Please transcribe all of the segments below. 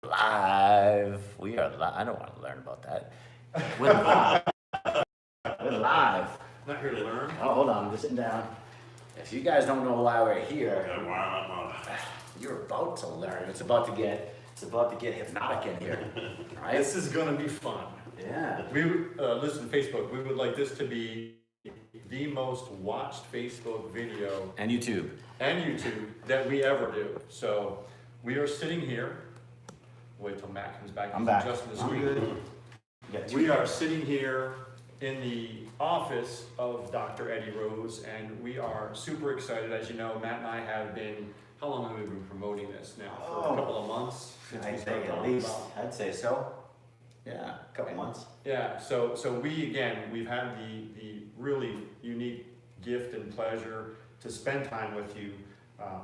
Live. We are live. I don't want to learn about that. We're live. We're live. Not here to learn. Oh, hold on. I'm just sitting down. If you guys don't know why we're here, Okay, why not? you're about to learn. It's about to get hypnotic in here. Right? This is gonna be fun. Yeah. Listen, Facebook, we would like this to be the most watched Facebook video And YouTube. and YouTube that we ever do. So we are sitting here. Wait till Matt comes back. I'm He's back. adjusting the I'm screen. good. You got two We are cameras. sitting here in the office of Dr. Eddie Rose, and we are super excited. As you know, Matt and I have been, how long have we been promoting this now? For a couple of months? Since we I'd started say at talking least. about- I'd say so. Yeah, a couple months. Yeah, so we've had the really unique gift and pleasure to spend time with you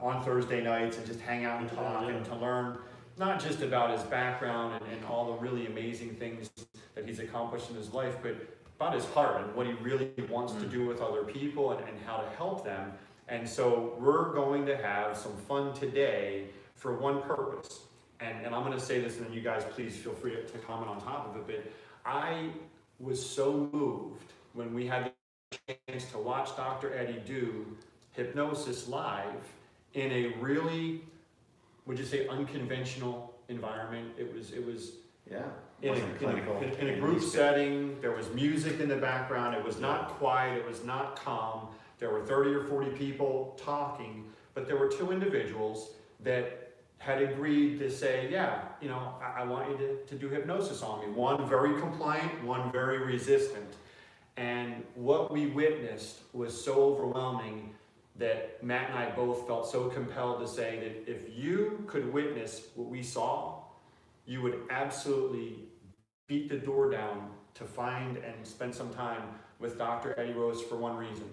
on Thursday nights and just hang out and talk and to learn not just about his background and all the really amazing things that he's accomplished in his life, but about his heart and what he really wants to do with other people and how to help them. And so we're going to have some fun today for one purpose. And I'm going to say this, and then you guys please feel free to comment on top of it, but I was so moved when we had the chance to watch Dr. Eddie do Hypnosis live in a really, would you say, unconventional environment. It was Yeah. in Wasn't clinical. a group setting. There was music in the background. It was not quiet. It was not calm. There were 30 or 40 people talking, but there were two individuals that had agreed to say, yeah, you know, I want you to do hypnosis on me. One very compliant, one very resistant. And what we witnessed was so overwhelming that Matt and I both felt so compelled to say that if you could witness what we saw, you would absolutely beat the door down to find and spend some time with Dr. Eddie Rose for one reason: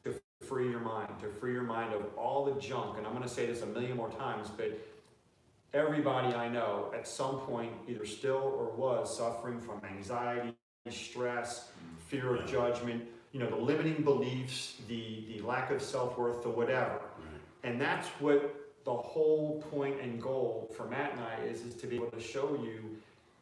to free your mind of all the junk. And I'm going to say this a million more times, but everybody I know at some point either still or was suffering from anxiety, stress, fear of judgment, you know, the limiting beliefs, the lack of self-worth, the whatever. And that's what the whole point and goal for Matt and I is to be able to show you,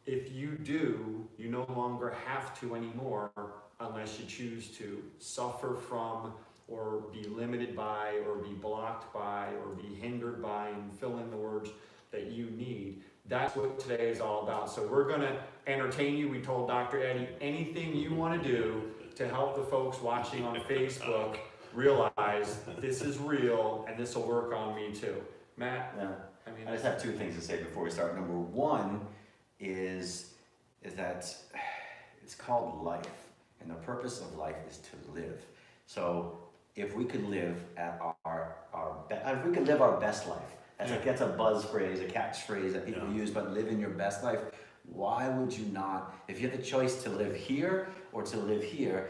if you do, you no longer have to anymore unless you choose to suffer from or be limited by or be blocked by or be hindered by, and fill in the words that you need. That's what today is all about. So we're going to entertain you. We told Dr. Eddie, anything you want to do to help the folks watching on Facebook realize this is real and this will work on me too. Matt? Yeah. I I just have two things to say before we start. Number one is that it's called life, and the purpose of life is to live. So if we could live at if we could live our best life, that's a buzz phrase, a catchphrase that people use, but live in your best life. Why would you not? If you had the choice to live here or to live here,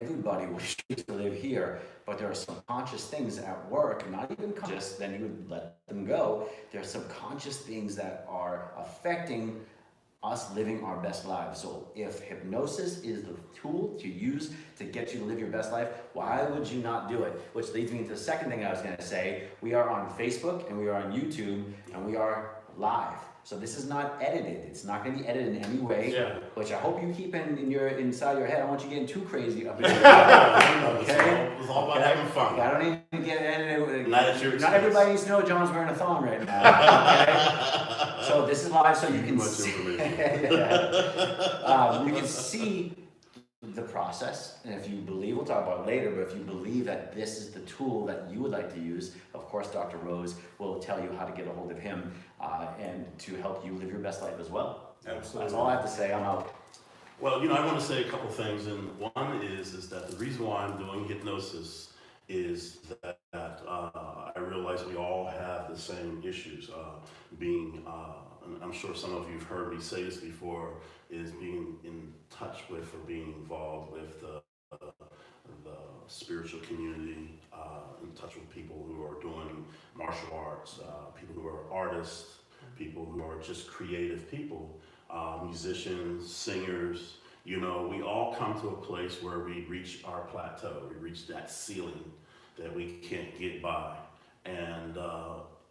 everybody would choose to live here, but there are subconscious things at work, not even conscious, then you would let them go. There are subconscious things that are affecting us living our best lives. So if hypnosis is the tool to use to get you to live your best life, why would you not do it? Which leads me to the second thing I was going to say. We are on Facebook and we are on YouTube and we are live. So this is not edited. It's not going to be edited in any way, which I hope you keep inside your head. I don't want you getting too crazy up in here. Okay? It's all about having fun. I don't need to get edited. Not everybody needs to know John's wearing a thong right now. Okay? So this is live, so you can see. You can see the process, and if you believe, we'll talk about it later, but if you believe that this is the tool that you would like to use, of course Dr. Rose will tell you how to get a hold of him and to help you live your best life as well. Absolutely. That's all I have to say. I'm out. Well, you know, I want to say a couple things, and one is that the reason why I'm doing hypnosis is that I realize we all have the same issues. And I'm sure some of you have heard me say this before, is being in touch with or being involved with the spiritual community, in touch with people who are doing martial arts, people who are artists, people who are just creative people, musicians, singers. You know, we all come to a place where we reach our plateau, we reach that ceiling that we can't get by. And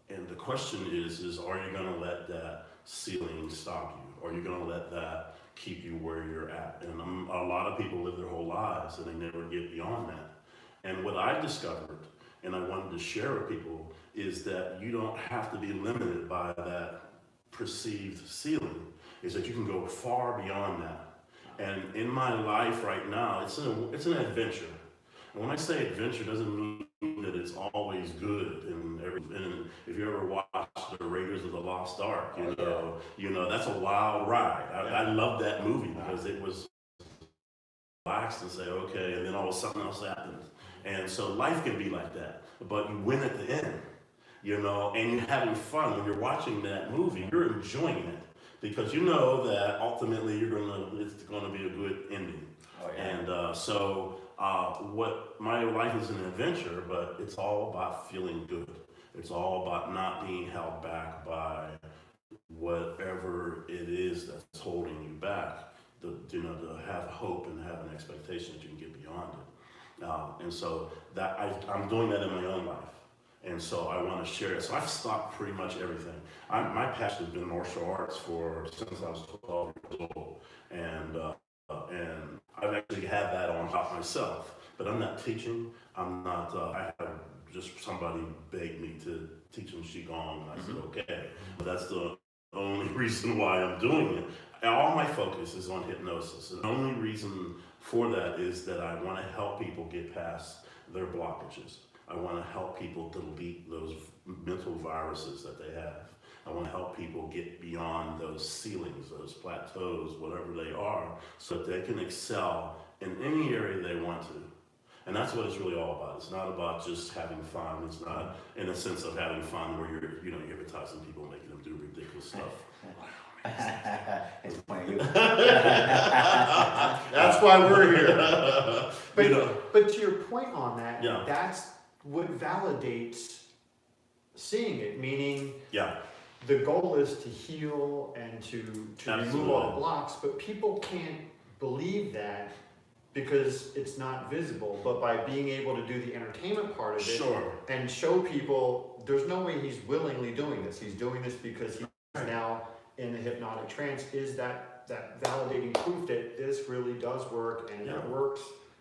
And the question is are you going to let that ceiling stop you? Are you going to let that keep you where you're at? And a lot of people live their whole lives and they never get beyond that. And what I discovered, and I wanted to share with people, is that you don't have to be limited by that perceived ceiling, is that you can go far beyond that. And in my life right now, it's an adventure. And when I say adventure, it doesn't mean that it's always good. And if you ever watched the Raiders of the Lost Ark, you know that's a wild ride. I love that movie because it was relaxed and say, okay, and then all of a sudden else happens. And so life can be like that, but you win at the end, you know, and you're having fun when you're watching that movie. You're enjoying it because you know that ultimately it's gonna be a good ending. Oh, yeah. And what my life is an adventure, but it's all about feeling good. It's all about not being held back by whatever it is that's holding you back. To have hope and have an expectation that you can get beyond it. And so that I'm doing that in my own life. And so I want to share it. So I've stopped pretty much everything. My passion has been martial arts since I was 12 years old. And I've actually had that on top myself. But I'm not teaching. I'm not, I have just somebody begged me to teach them Qigong. And I said, okay. But that's the only reason why I'm doing it. All my focus is on hypnosis. And the only reason for that is that I want to help people get past their blockages. I want to help people delete those mental viruses that they have. I want to help people get beyond those ceilings, those plateaus, whatever they are, so that they can excel in any area they want to. And that's what it's really all about. It's not about just having fun. It's not in a sense of having fun where you're hypnotizing people, making them do ridiculous stuff. It's pointing you. That's why we're here. But to your point on that, that's what validates seeing it, meaning the goal is to heal and to remove all the blocks, but people can't believe that because it's not visible. But by being able to do the entertainment part of it and show people there's no way he's willingly doing this. He's doing this because he's now in the hypnotic trance, is that validating proof that this really does work, and it works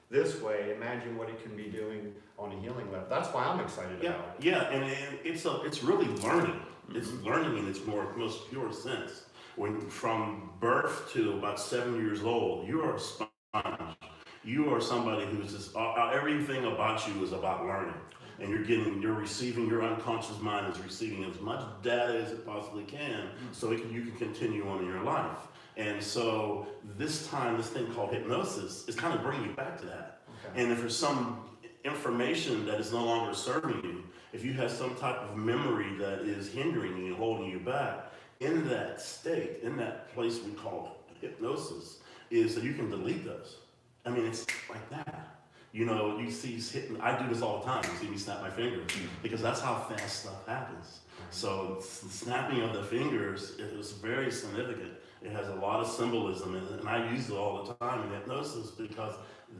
this way. Imagine what it can be doing on a healing level. That's why I'm excited about it. Yeah, and it's really learning. It's learning in its most pure sense. When from birth to about 7 years old, you are a sponge. You are somebody who's just everything about you is about learning. And you're receiving, your unconscious mind is receiving as much data as it possibly can, so you can continue on in your life. And so this thing called hypnosis is kind of bringing you back to that. Okay. And if there's some information that is no longer serving you, if you have some type of memory that is hindering you and holding you back, in that state, in that place we call hypnosis, is that you can delete those. I mean, it's like that. You know, you see I do this all the time. You see me snap my fingers because that's how fast stuff happens. So the snapping of the fingers is very significant. It has a lot of symbolism in it, and I use it all the time in hypnosis because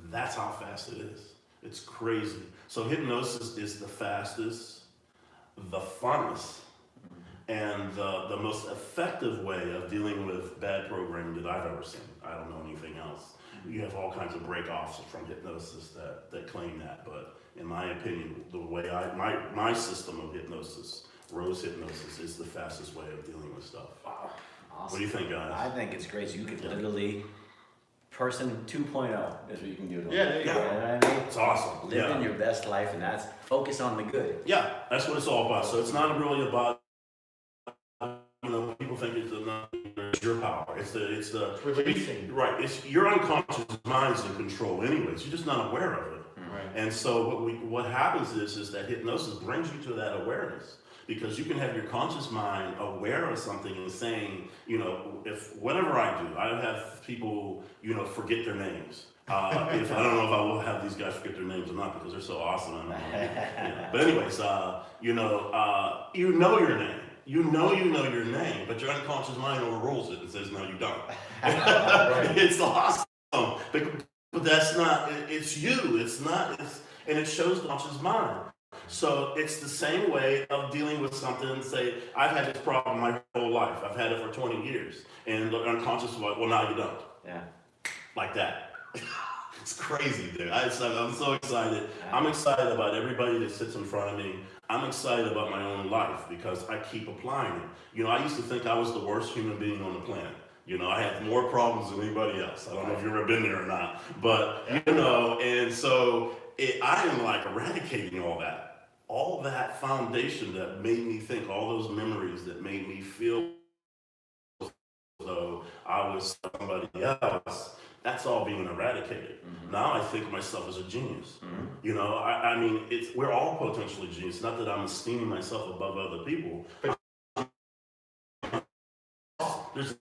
that's how fast it is. It's crazy. So hypnosis is the fastest, the funnest, and the most effective way of dealing with bad programming that I've ever seen. I don't know anything else. You have all kinds of break-offs from hypnosis that claim that, but in my opinion, the way my system of hypnosis, rose hypnosis, is the fastest way of dealing with stuff. Wow, awesome. What do you think, guys? I think it's great. So you could literally, person 2.0 is what you can do. There you go. You know what I mean? It's awesome. Living your best life, and that's focus on the good. Yeah, that's what it's all about. So it's not really about, people think it's your power. It's the releasing. Right. It's your unconscious mind's in control anyways. You're just not aware of it. Right. And so what happens is that hypnosis brings you to that awareness, because you can have your conscious mind aware of something and saying, if whatever I do, I have people, forget their names. If I don't know if I will have these guys forget their names or not because they're so awesome. I don't know. But anyways, you know your name. You know your name, but your unconscious mind overrules it and says, no, you don't. It's awesome. But that's not, it's you. And it shows the conscious mind. So it's the same way of dealing with something and say, I've had this problem my whole life. I've had it for 20 years. And the unconscious is like, well, now you don't. Yeah. Like that. It's crazy, dude. I'm so excited. I'm excited about everybody that sits in front of me. I'm excited about my own life because I keep applying it. You know, I used to think I was the worst human being on the planet. You know, I had more problems than anybody else. I don't know if you've ever been there or not. But, you know, and so I am like eradicating all that. All that foundation that made me think, all those memories that made me feel as though I was somebody else, that's all being eradicated. Now I think of myself as a genius. You know, I mean, we're all potentially genius. Not that I'm esteeming myself above other people. There's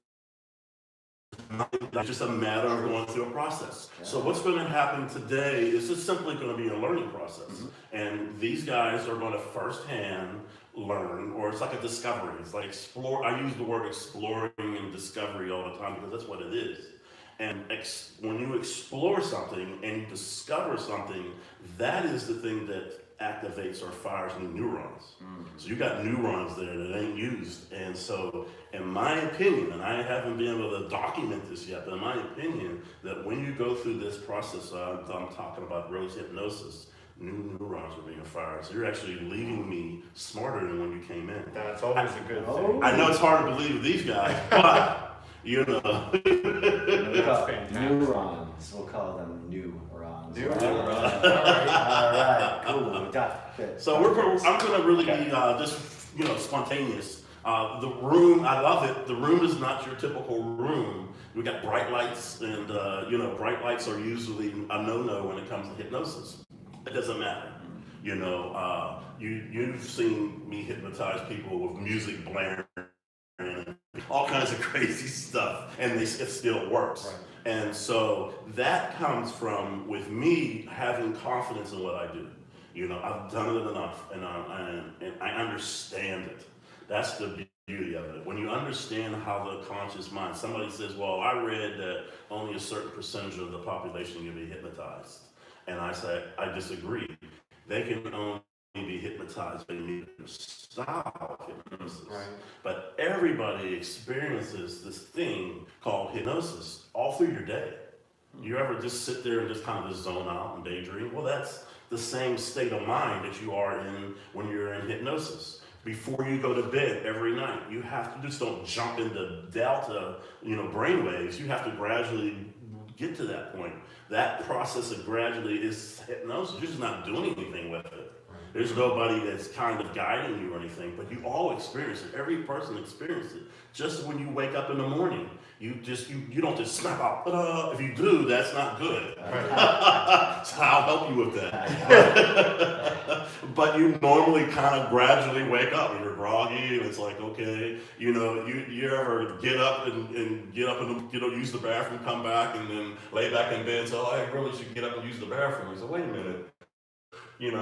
It's just a matter of going through a process. So what's going to happen today is just simply going to be a learning process. And these guys are going to firsthand learn, or it's like a discovery. It's like explore. I use the word exploring and discovery all the time because that's what it is. And when you explore something and you discover something, that is the thing that activates or fires new neurons. So you got neurons there that ain't used. And so, in my opinion, and I haven't been able to document this yet, but in my opinion, that when you go through this process, I'm talking about rose hypnosis, new neurons are being fired. So you're actually leaving me smarter than when you came in. That's always a good thing. I know it's hard to believe with these guys, but you know. That's fantastic. Neurons. We'll call them neurons. Neurons. All right. Cool. Good. So I'm going to really be just spontaneous. The room, I love it. The room is not your typical room. We got bright lights, and bright lights are usually a no-no when it comes to hypnosis. It doesn't matter. You know, you've seen me hypnotize people with music blaring and all kinds of crazy stuff, and it still works. Right. And so that comes from with me having confidence in what I do. You know, I've done it enough, and I understand it. That's the beauty of it. When you understand how the conscious mind, somebody says, well, I read that only a certain percentage of the population can be hypnotized. And I say, I disagree. They can only be hypnotized by me style of hypnosis. Right. But everybody experiences this thing called hypnosis all through your day. You ever just sit there and just kind of just zone out and daydream? Well, that's the same state of mind that you are in when you're in hypnosis. Before you go to bed every night, you have to just don't jump into delta, brainwaves. You have to gradually get to that point. That process of gradually is hypnosis. You're just not doing anything with it. There's nobody that's kind of guiding you or anything, but you all experience it. Every person experiences it. Just when you wake up in the morning, you don't just snap out. If you do, that's not good. So I'll help you with that. But you normally kind of gradually wake up. You're groggy, and it's like, okay, you ever get up and use the bathroom, come back, and then lay back in bed. So I really should get up and use the bathroom. So wait a minute. Did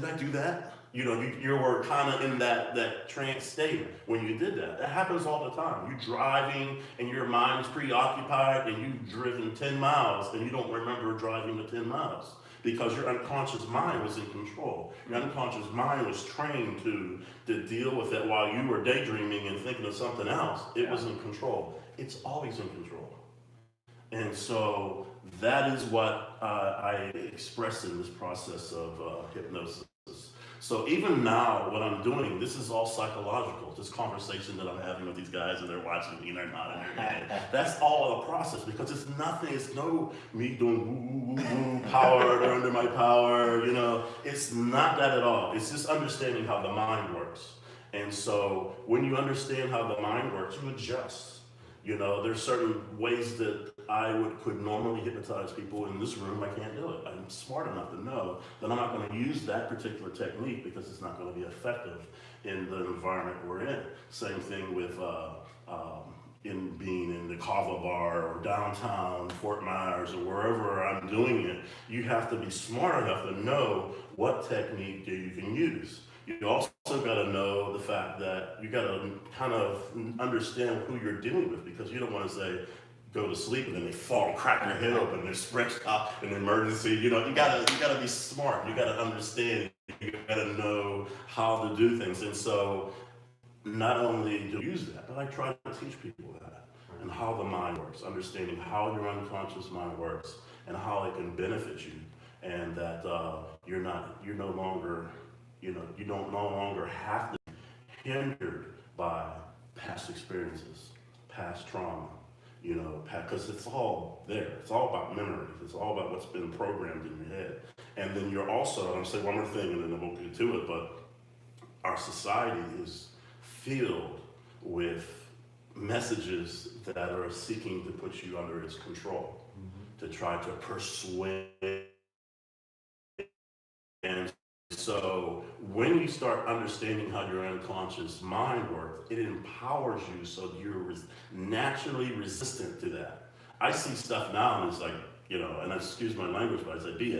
I do that? You were kind of in that trance state when you did that. That happens all the time. You're driving and your mind is preoccupied and you've driven 10 miles and you don't remember driving the 10 miles because your unconscious mind was in control. Your unconscious mind was trained to deal with it while you were daydreaming and thinking of something else. It was in control. It's always in control. And so that is what I express in this process of hypnosis. So even now, what I'm doing, this is all psychological. This conversation that I'm having with these guys and they're watching me and they're nodding their head. That's all a process because it's nothing. It's no me doing woo, woo, woo, power, they're under my power, It's not that at all. It's just understanding how the mind works. And so when you understand how the mind works, you adjust. There's certain ways that I could normally hypnotize people in this room. I can't do it. I'm smart enough to know that I'm not going to use that particular technique because it's not going to be effective in the environment we're in. Same thing with in being in the Kava Bar or downtown Fort Myers or wherever I'm doing it. You have to be smart enough to know what technique you can use. You also got to know the fact that you got to kind of understand who you're dealing with because you don't want to say, go to sleep and then they fall and crack your head open and they're stretched out in an emergency. You got to be smart. You got to understand You gotta know how to do things. And so not only do I use that, but I try to teach people that and how the mind works, understanding how your unconscious mind works and how it can benefit you, and that you're no longer, you don't no longer have to be hindered by past experiences, past trauma, because it's all there. It's all about memories. It's all about what's been programmed in your head. And then you're also, I'm gonna say one more thing and then I won't get to it, but our society is filled with messages that are seeking to put you under its control, to try to persuade. And so when you start understanding how your unconscious mind works, it empowers you so you're naturally resistant to that. I see stuff now and it's like, and excuse my language, but I say BS.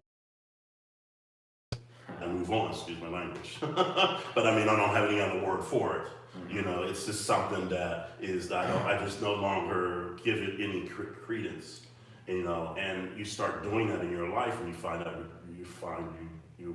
And move on, excuse my language. But I mean, I don't have any other word for it. It's just something that is, I just no longer give it any credence. And you start doing that in your life and you find